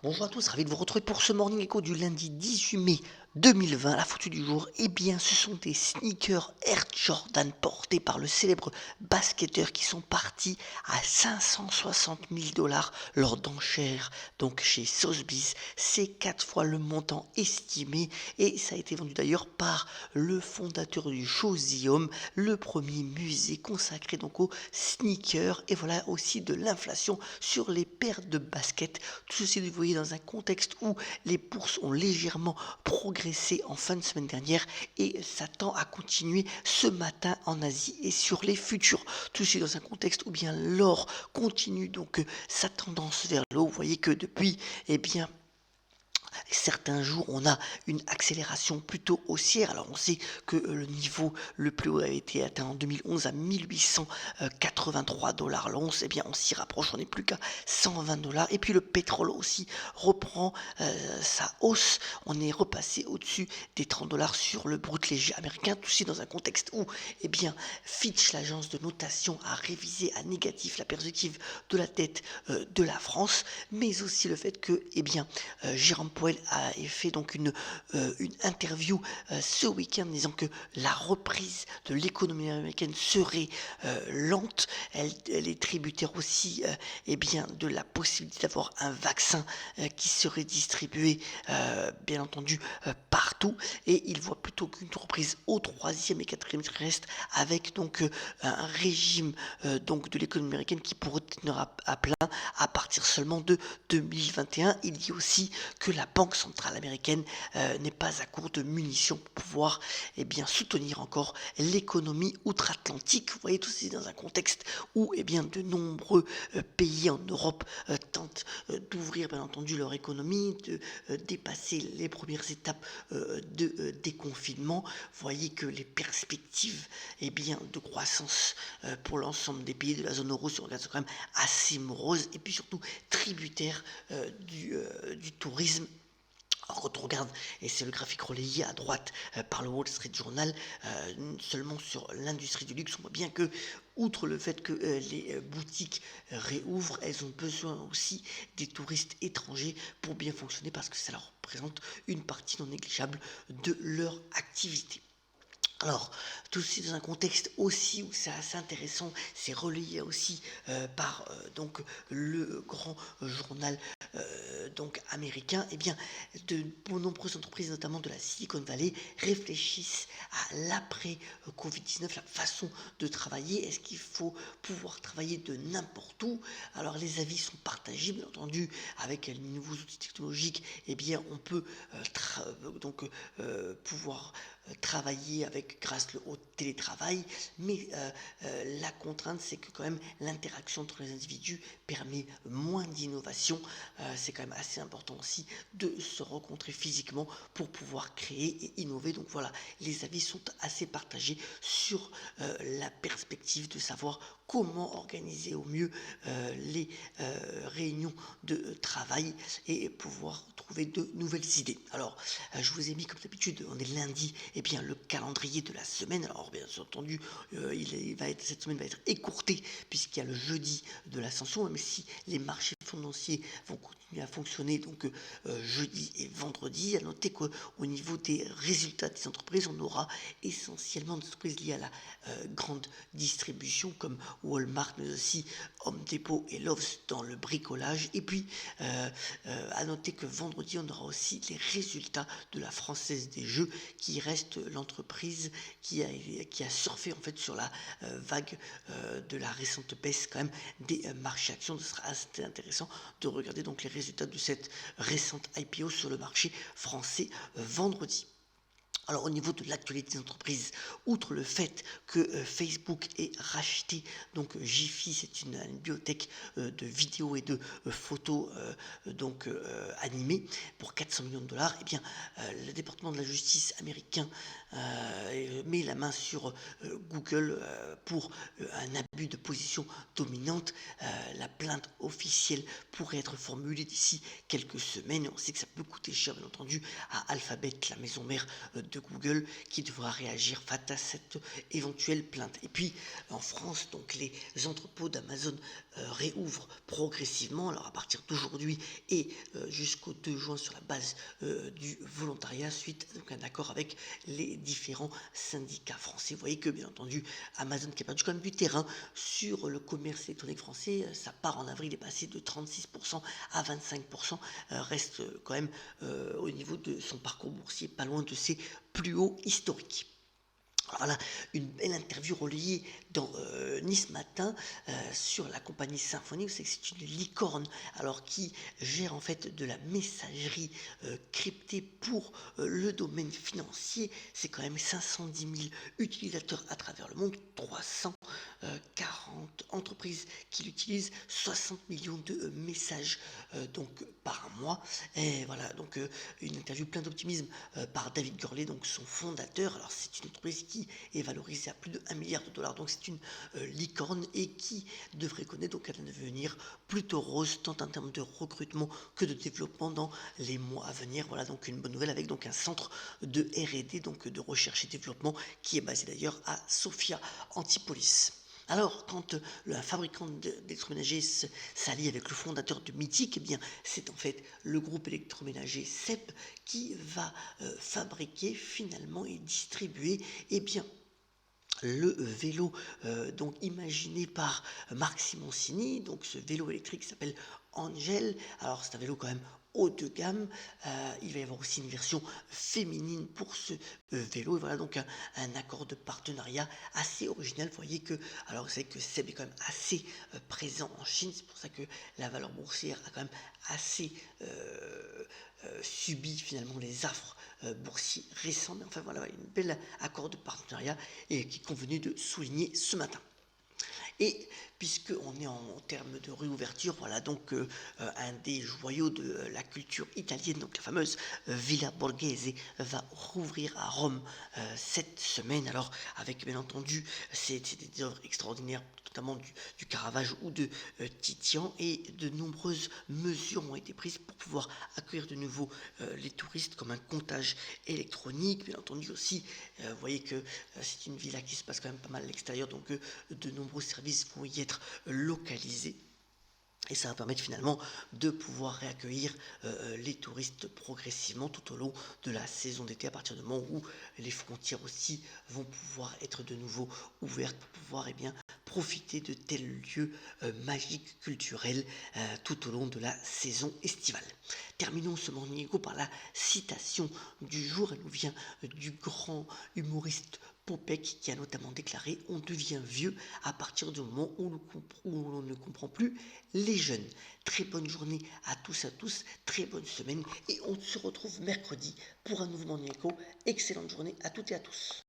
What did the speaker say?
Bonjour à tous, ravi de vous retrouver pour ce Morning Echo du lundi 18 mai 2020. La photo du jour, eh bien, ce sont des sneakers Air Jordan portés par le célèbre basketteur qui sont partis à 560 000 dollars lors d'enchères, donc chez Sotheby's. C'est 4 fois le montant estimé et ça a été vendu d'ailleurs par le fondateur du Muséum, le premier musée consacré donc aux sneakers et voilà aussi de l'inflation sur les paires de baskets. Tout ceci, vous voyez, dans un contexte où les bourses ont légèrement progressé en fin de semaine dernière et s'attend à continuer ce matin en Asie et sur les futurs. Tout ceci dans un contexte où bien l'or continue donc sa tendance vers le haut. Vous voyez que depuis, eh bien, certains jours, on a une accélération plutôt haussière. Alors, on sait que le niveau le plus haut a été atteint en 2011 à 1883 dollars l'once. Eh bien, on s'y rapproche, on n'est plus qu'à 120 dollars. Et puis, le pétrole aussi reprend sa hausse. On est repassé au-dessus des 30 dollars sur le brut léger américain. Tout ceci dans un contexte où, eh bien, Fitch, l'agence de notation, a révisé à négatif la perspective de la dette de la France, mais aussi le fait que, eh bien, Jérôme Powell a fait donc une interview ce week-end disant que la reprise de l'économie américaine serait lente. Elle est tributaire aussi eh bien, de la possibilité d'avoir un vaccin qui serait distribué bien entendu partout, et il voit plutôt qu'une reprise au troisième et quatrième trimestre avec donc un régime donc de l'économie américaine qui pourrait tenir à plein à partir seulement de 2021. Il dit aussi que la Banque centrale américaine n'est pas à court de munitions pour pouvoir eh bien, soutenir encore l'économie outre-Atlantique. Vous voyez, tout ceci dans un contexte où eh bien, de nombreux pays en Europe tentent d'ouvrir bien entendu leur économie, de dépasser les premières étapes de déconfinement. Vous voyez que les perspectives eh bien, de croissance pour l'ensemble des pays de la zone euro se regardent quand même assez moroses et puis surtout tributaires du tourisme. Alors, quand on regarde, et c'est le graphique relayé à droite par le Wall Street Journal, seulement sur l'industrie du luxe, on voit bien que, outre le fait que les boutiques réouvrent, elles ont besoin aussi des touristes étrangers pour bien fonctionner parce que ça leur représente une partie non négligeable de leur activité. Alors, tout ceci dans un contexte aussi où c'est assez intéressant, c'est relayé aussi par donc le grand journal donc américain. Eh bien, de nombreuses entreprises, notamment de la Silicon Valley, réfléchissent à l'après Covid-19, la façon de travailler. Est-ce qu'il faut pouvoir travailler de n'importe où? Alors, les avis sont partagés, bien entendu, avec les nouveaux outils technologiques. Eh bien, on peut donc pouvoir travailler avec grâce au télétravail, mais la contrainte c'est que quand même l'interaction entre les individus permet moins d'innovation. C'est quand même assez important aussi de se rencontrer physiquement pour pouvoir créer et innover. Donc voilà, les avis sont assez partagés sur la perspective de savoir comment organiser au mieux les réunions de travail et pouvoir trouver de nouvelles idées. Alors, je vous ai mis comme d'habitude, on est lundi, et bien le calendrier de la semaine. Alors bien entendu, cette semaine va être écourtée puisqu'il y a le jeudi de l'ascension, même si les marchés financiers vont continuer à fonctionner donc jeudi et vendredi. À noter qu'au niveau des résultats des entreprises, on aura essentiellement des entreprises liées à la grande distribution comme Walmart, mais aussi Home Depot et Lowe's dans le bricolage. Et puis à noter que vendredi, on aura aussi les résultats de la Française des Jeux, qui reste l'entreprise qui a surfé en fait sur la vague de la récente baisse quand même des marchés actions. Ce sera assez intéressant de regarder donc les résultats de cette récente IPO sur le marché français vendredi. Alors au niveau de l'actualité des entreprises, outre le fait que Facebook ait racheté donc Jiffy, c'est une bibliothèque de vidéos et de photos donc animées pour 400 millions de dollars, eh bien le département de la justice américain met la main sur Google pour un abus de position dominante. La plainte officielle pourrait être formulée d'ici quelques semaines. On sait que ça peut coûter cher, bien entendu, à Alphabet, la maison mère de Google qui devra réagir face à cette éventuelle plainte. Et puis en France, donc les entrepôts d'Amazon réouvrent progressivement, alors à partir d'aujourd'hui et jusqu'au 2 juin sur la base du volontariat suite donc à un accord avec les différents syndicats français. Vous voyez que bien entendu Amazon qui a perdu quand même du terrain sur le commerce électronique français, sa part en avril est passée de 36% à 25%, reste quand même au niveau de son parcours boursier pas loin de ses plus hauts historiques. Alors voilà, une belle interview relayée dans Nice Matin sur la compagnie Symfony. Vous savez que c'est une licorne alors qui gère en fait de la messagerie cryptée pour le domaine financier. C'est quand même 510 000 utilisateurs à travers le monde, 340 entreprises qui l'utilisent, 60 millions de messages donc par mois. Et voilà, donc une interview pleine d'optimisme par David Gurley, donc son fondateur. Alors c'est une entreprise qui est valorisée à plus de 1 milliard de dollars, donc c'est une licorne et qui devrait connaître donc un devenir plutôt rose tant en termes de recrutement que de développement dans les mois à venir. Voilà donc une bonne nouvelle avec donc un centre de R&D, donc de recherche et développement qui est basé d'ailleurs à Sofia Antipolis. Alors, quand le fabricant d'électroménager s'allie avec le fondateur de Mythic, eh bien, c'est en fait le groupe électroménager SEB qui va fabriquer finalement et distribuer, eh bien, le vélo donc imaginé par Marc Simoncini, donc ce vélo électrique qui s'appelle Angel. Alors c'est un vélo quand même haut de gamme, il va y avoir aussi une version féminine pour ce vélo, et voilà donc un accord de partenariat assez original. Vous voyez que, alors vous savez que Seb est quand même assez présent en Chine, c'est pour ça que la valeur boursière a quand même assez subi finalement les affres boursiers récents, mais enfin voilà, un bel accord de partenariat et qui est convenu de souligner ce matin. Et puisqu'on est en termes de réouverture, voilà donc un des joyaux de la culture italienne, donc la fameuse Villa Borghese, va rouvrir à Rome cette semaine. Alors avec bien entendu c'est des œuvres extraordinaires, notamment du Caravage ou de Titian, et de nombreuses mesures ont été prises pour pouvoir accueillir de nouveau les touristes, comme un comptage électronique, bien entendu aussi. Vous voyez que c'est une villa qui se passe quand même pas mal à l'extérieur, donc de nombreux services vont y être localisés. Et ça va permettre finalement de pouvoir réaccueillir les touristes progressivement tout au long de la saison d'été, à partir du moment où les frontières aussi vont pouvoir être de nouveau ouvertes pour pouvoir profiter de tels lieux magiques, culturels, tout au long de la saison estivale. Terminons ce Morning Echo par la citation du jour. Elle nous vient du grand humoriste Popek, qui a notamment déclaré: on devient vieux à partir du moment où l'on ne comprend plus les jeunes. Très bonne journée à tous, très bonne semaine, et on se retrouve mercredi pour un nouveau Morning Echo. Excellente journée à toutes et à tous.